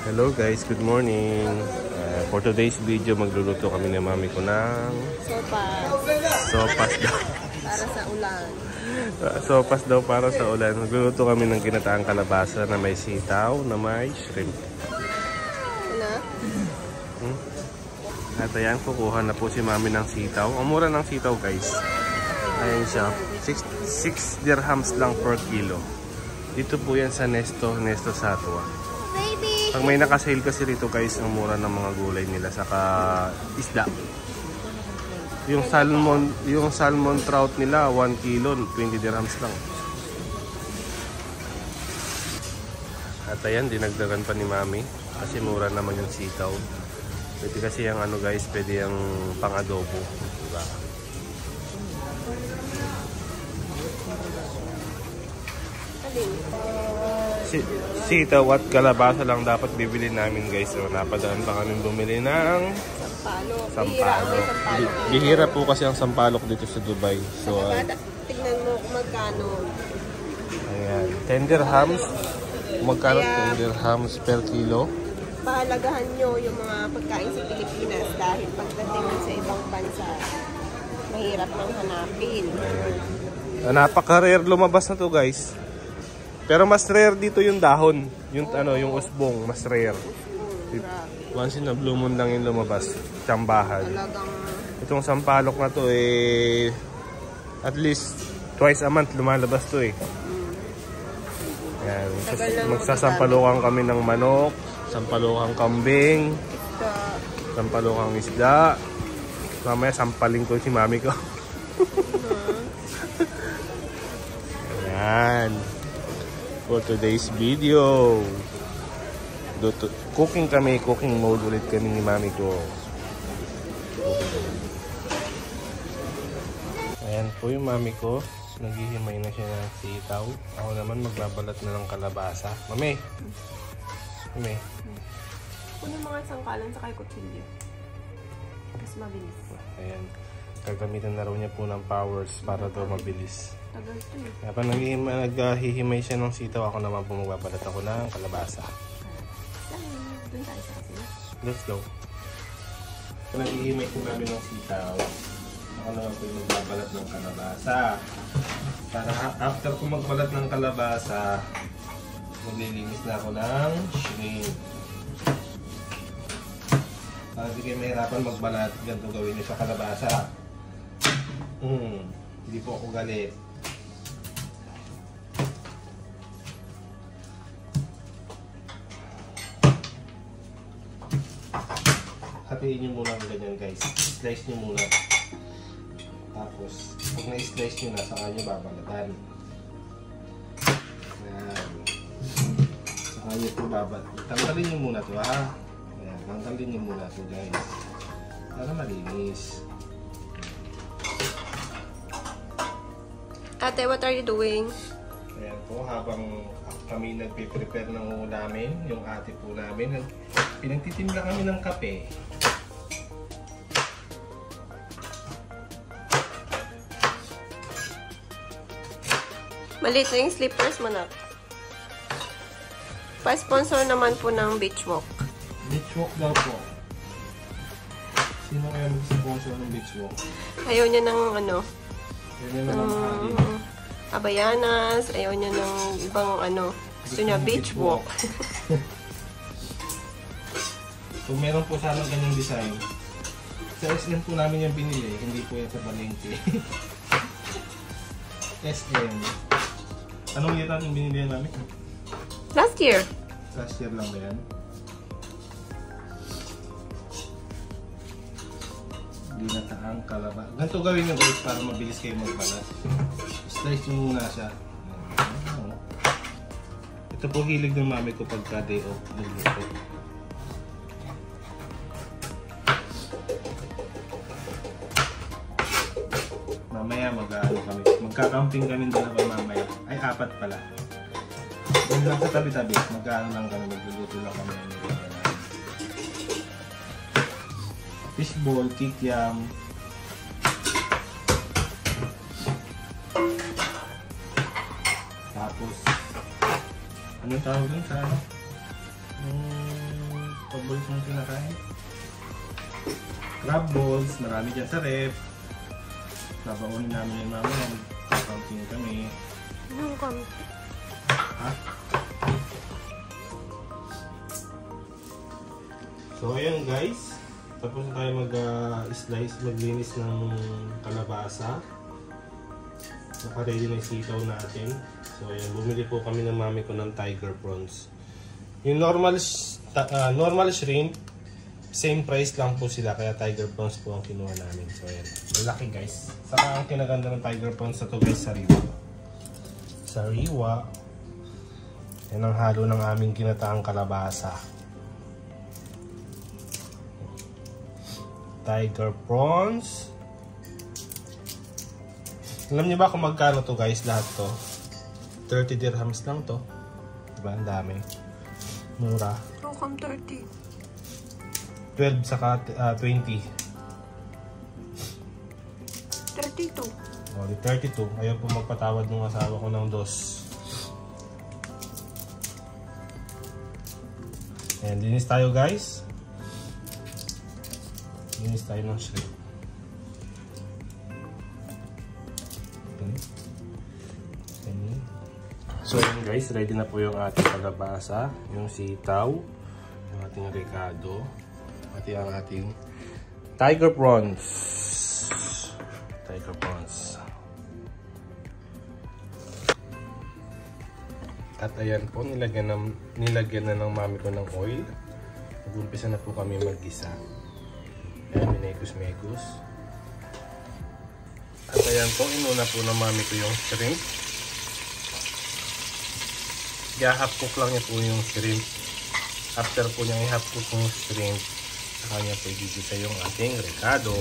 Hello guys, good morning. For today's video, magluluto kami ni mami ko ng sopas daw. Para sa ulan. Sopas daw para sa ulan. Magluluto kami ng ginataang kalabasa na may sitaw, na may shrimp. Ano? At ayan, kukuha na po si mami ng sitaw. Ang mura ng sitaw guys. Ayan siya, 6 dirhams lang per kilo. Dito po yan sa Nesto Satwa. Pag may nakasale kasi rito guys, ang mura ng mga gulay nila saka isda. Yung salmon trout nila 1 kilo, 20 dirhams lang. At ayan, dinagdagan pa ni mami kasi mura naman yung sitaw. Pwede kasi yung ano guys, pwede yung pang-adobo, diba? Sitaw at kalabasa lang dapat bibili namin guys. So, napadaan pa kami bumili ng sampalok. Bihira po kasi ang sampalok dito sa Dubai. So, tignan mo kung magkano. Ayan, 10 dirhams. Magkano 10 dirhams per kilo? Pahalagahan nyo yung mga pagkain sa Pilipinas dahil pagdating sa ibang bansa, mahirap nang hanapin. Ayan. Napaka-rare lumabas na to guys. Pero mas rare dito yung dahon, yung yung usbong, mas rare. Once in a blue moon lang yung lumabas, tsambahan. Itong sampalok na to at least twice a month lumalabas to Ayan, magsasampalokan kami ng manok, sampalokang kambing, sampalokang isda. Mamaya sampaling ko si mami ko. Ayan. For today's video, cooking mode ulit kami ni mami ko. Ayan po yung mami ko, naghihimay na siya ng sitaw. Ako naman magbabalat na ng kalabasa. Mami! Kunin mga sangkalan sa kay kutsilyo. Mas mabilis. Ayan, gagamitan na raw niya po ng powers para daw mabilis. Kaya pa naghihimay siya ng sitaw, ako naman po magbabalat ako ng kalabasa. Let's go. Kung naghihimay po namin ng sitaw, ako naman po yung magbabalat ng kalabasa. Para after ko magbalat ng kalabasa, maglilinis na ako ng shrimp. Para di kayo mahirapan magbalat, ganito gawin niyo sa kalabasa. Hindi po ako galit. Hatiin nyo muna ng ganyan guys. Slice nyo muna. Tapos, pag na-slice nyo na, saka nyo babalatan. Ayan. Saka nyo po babalatan. Tanggalin nyo muna to ha. Ayan, tanggalin nyo muna to guys. Para malinis. Ate, what are you doing? Ayan po, habang kami nagpe-prepare ng ulamin, yung ate po namin, pinagtitimpla kami ng kape. Maliit na yung slippers mo na. Pa-sponsor naman po ng Beach Walk. Beach Walk daw po. Sino kaya mag-sponsor ng Beach Walk? Ayaw niya ng ano? Ayaw niya ng Abayanas. Ayaw niya ng ibang ano. Gusto niya Beach Walk. Kung meron po sana ganyang design, sa SM po namin yung binili, hindi po yan sa Palengke. SM. Anong year natin binili yan namin? Last year. Last year lang ba yan? Ginataang kalabasa. Ganito gawin nyo guys para mabilis kayo magbalat. Slice nyo muna siya. Ito po hilig ng mami ko pagka day off nagluto. Mamaya magkakamping kami dalawa mamaya. Ay, 4 pala. Doon lang sa tabi-tabi. Magkaano lang kami, magluluto lang kami ng nilagyan namin. Fishball, kikiam. Tapos, anong tawag dun sa ano? paborito mong kinakain? Crab balls, marami dyan sa rep. Nabangunin namin yung namin. Counting kami. Yung kami. Ha? So ayan guys, tapos na tayo maglinis ng kalabasa. Naka-ready na yung sitaw natin. So ayan, bumili po kami ng mami ko ng tiger prawns. Yung normal shrimp, same price lang po sila, kaya tiger prawns po ang kinuha namin. So ayan, malaki guys. Saka ang kinaganda ng tiger prawns na to guys, sariwa. Sariwa. Yan ang halo ng aming ginataang kalabasa. Tiger prawns. Alam niyo ba kung magkano to guys, lahat to? 30 dirhams lang to. Diba? Ang dami. Mura. Kung 30. 12 saka 20. 32. O, di 32. Ayaw po magpatawad ng asawa ko ng dos. Ayan, linis tayo guys. Linis tayo ng shrimp. So yun guys, ready na po yung ating kalabasa, yung sitaw, yung ating ricado, pati ang ating tiger prawns. Tiger prawns. At ayan po, nilagyan na ng mami ko ng oil. Nag-umpisa na po kami mag-isa. Ayan, minekos-mekos. At ayan po, inuna po ng mami ko yung shrimp. I-half cook lang niya po yung shrimp. After po niya i-half cook yung shrimp, saka niya po igigisa yung ating ricado.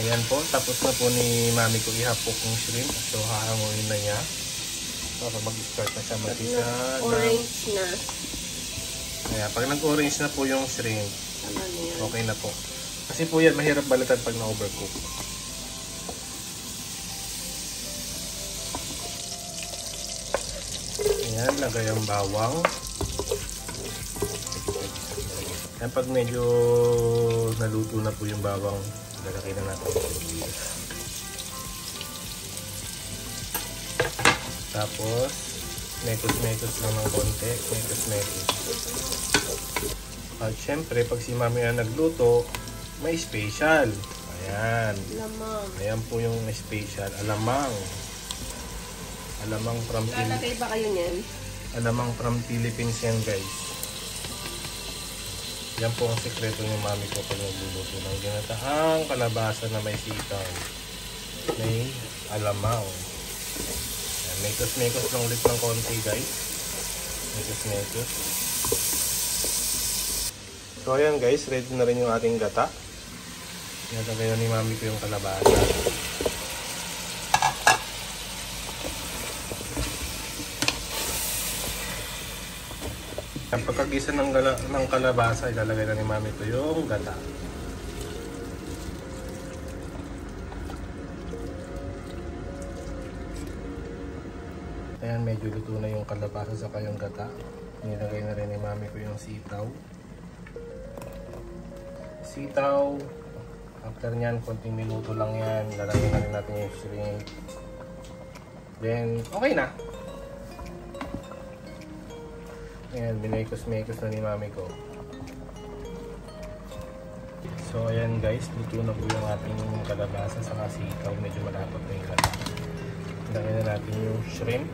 Ayan po, tapos na po ni mami ko i-half cook yung shrimp. So hahanguin na niya para mag-start na siya mag-isa. Orange na. Ayan, pag nag-orange na po yung shrimp, okay na po. Kasi po yan, mahirap balatan pag na-overcook. Ayan, lagay ang bawang. Ayan, pag medyo naluto na po yung bawang, lalagay na natin yung sibuyas. Tapos, mekos-mekos lang ng konti. Mekos-mekos. At syempre, pag si mami na nagluto, may special. Ayan. Lamang. Ayan po yung special. Alamang. Alamang from Lalagay ba kayo niyan? Alamang from Philippines yan guys. Yan po ang sekreto ng mami ko pag nagluluto ng ginataang kalabasa na may sitaw. May alamang. Yan, mekos-mekos lang ulit ng konti guys. Mekos-mekos. So ayan guys, ready na rin yung ating gata. Nilagay na ni mami ko yung kalabasa. Ang pagkagisa ng kalabasa, ilalagay na ni mami ko yung gata. Ayan, medyo luto na yung kalabasa sa yung gata. Nilagay na rin ni mami ko yung sitaw. Sitaw. After nyan, konting minuto lang yan. Lalagay na rin natin yung shrimp. Then, okay na. Ayan, binekos-mekos na ni mami ko. So, ayan guys, luto na po yung ating kalabasa sa sitaw. Medyo malapot na yung gata. Lagyan na natin yung shrimp.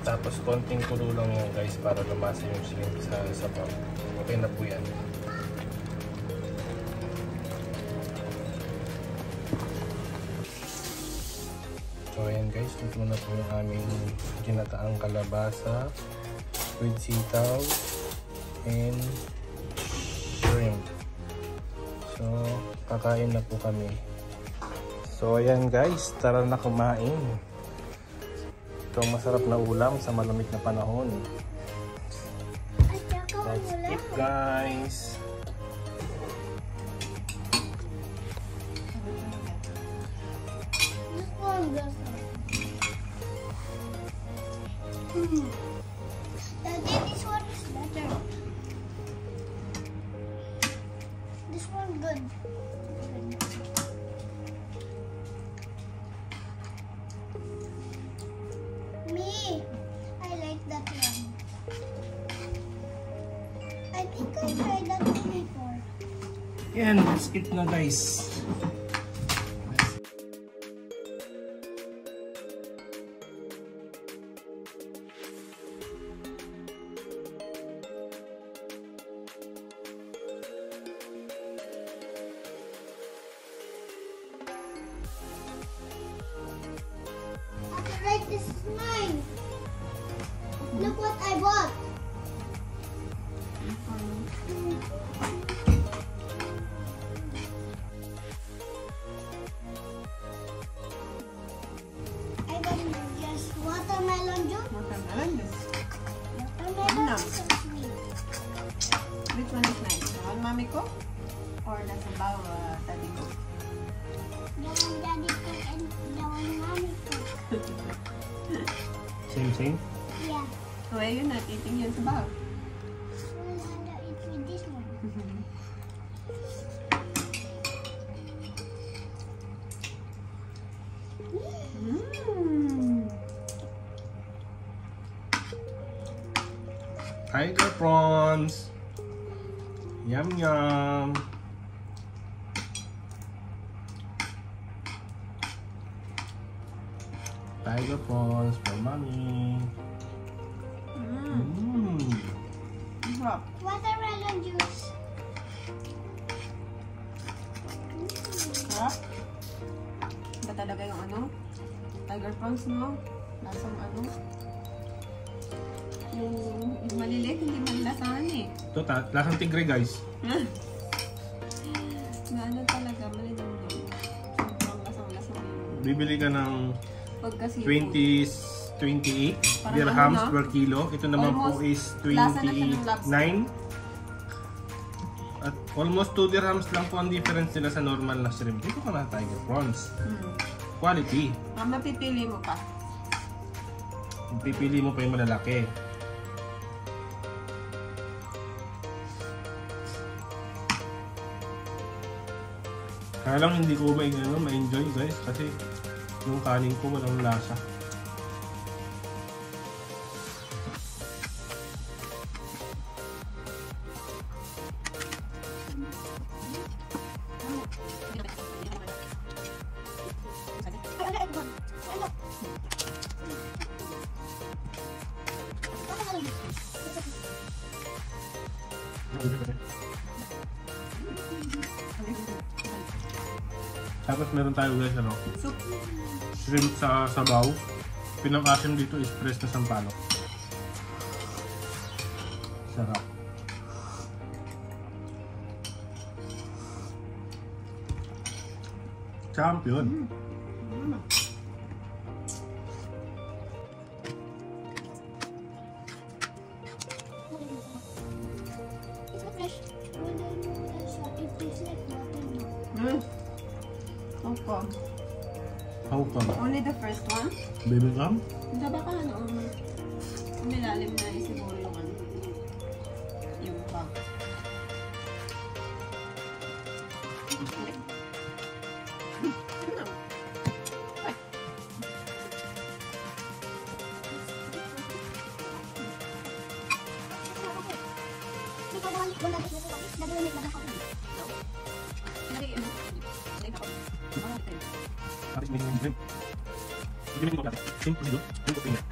Tapos, konting kulo lang yan guys para lumasa yung shrimp sa sabaw. Okay na po yan. So ayan guys, luto na po yung aming ginataang kalabasa with sitaw and shrimp. So kakain na po kami. So ayan guys, tara na kumain. Ito ang masarap na ulam sa malamig na panahon. Let's eat guys! This one is better. This one good. Me, I like that one. I think I tried that one before. Yan, let's eat na guys. Right, this is mine. Look what I bought. I got just watermelon juice. Watermelon juice. Watermelon Yum. is so sweet. Which one is nice? The one mommy ko? Or nasa baw, daddy ko? The one daddy cook and the one mommy cook. Same. Yeah. So, ayun na, eating yun sa baw. We'll have to eat with this one. Tiger prawns. Yum yum. Tiger prawns for mommy. Sarap. Watermelon juice. Sarap. Ba talaga yung ano? Tiger prawns, no? Lasang ano? Yung maliliit, hindi malasahan eh. Ito, lasang tigre guys. Na ano talaga, malinamnam. Sobrang lasang-lasang yung Bibili ka ng pagkasi. 28 Parang dirhams ano na? per kilo. Ito naman po Almost is lasa na siya ng lobster. 29. At almost 2 dirhams lang po ang difference nila sa normal na shrimp. Dito ka na tiger prawns. Quality. Mapipili mo pa. Pipili mo pa yung malalaki. Kaya lang hindi ko ma-enjoy guys kasi yung kanin ko walang lasa. Tapos meron tayo guys Soup. shrimp sa sabaw. Pinang-asim dito is fresh na sampalok. Sarap. Champion. It's so fresh. It tastes like watermelon. Opo. How come? Only the first one? Baby gum? Hindi ba ka ano? Umilalim na siguro yung ano. Yung bag. Habis minum shrimp. Hindi minum ko shrimp ko dito. Shrimp ko pinag.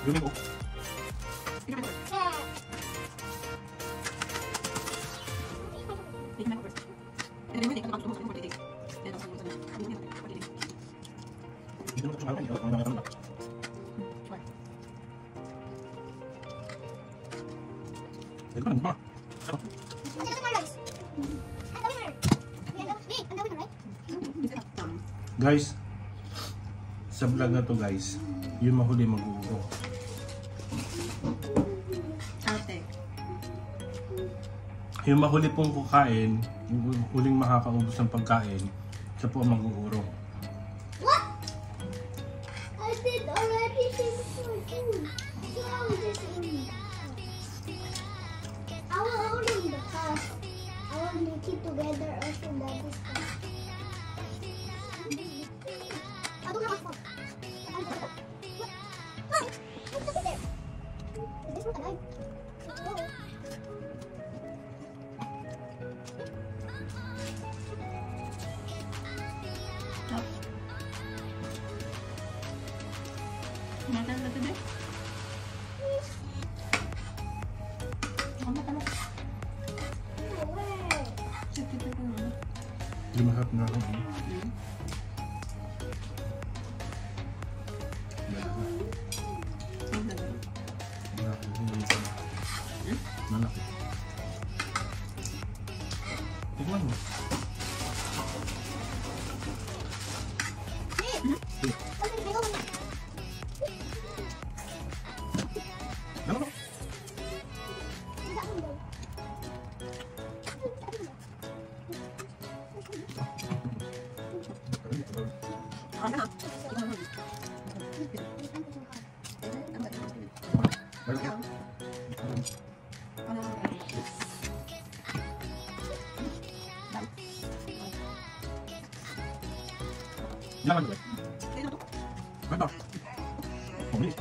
Gawin ko. Hindi mo ito sumalaki. Ito ka ba? Guys, sa vlog na to guys, yung mahuli mag-uurong. Ate. Yung mahuli pong kukain, yung huling makakaubos ng pagkain, siya po ang mag-uurong. What? I did already this for food. So I will just eat. I will hold in the house. I will make it together also that is fun. I don't have a phone. What's over there? Is this one alive? Oh. Makan na ito, babe. Lumahap na ako. Malaki. Tignan mo. Ano? Jangan dulu. Mantap. Oh, ini.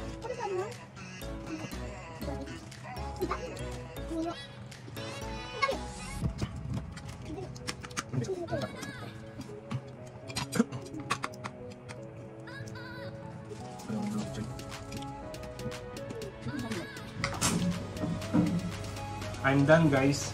I'm done guys.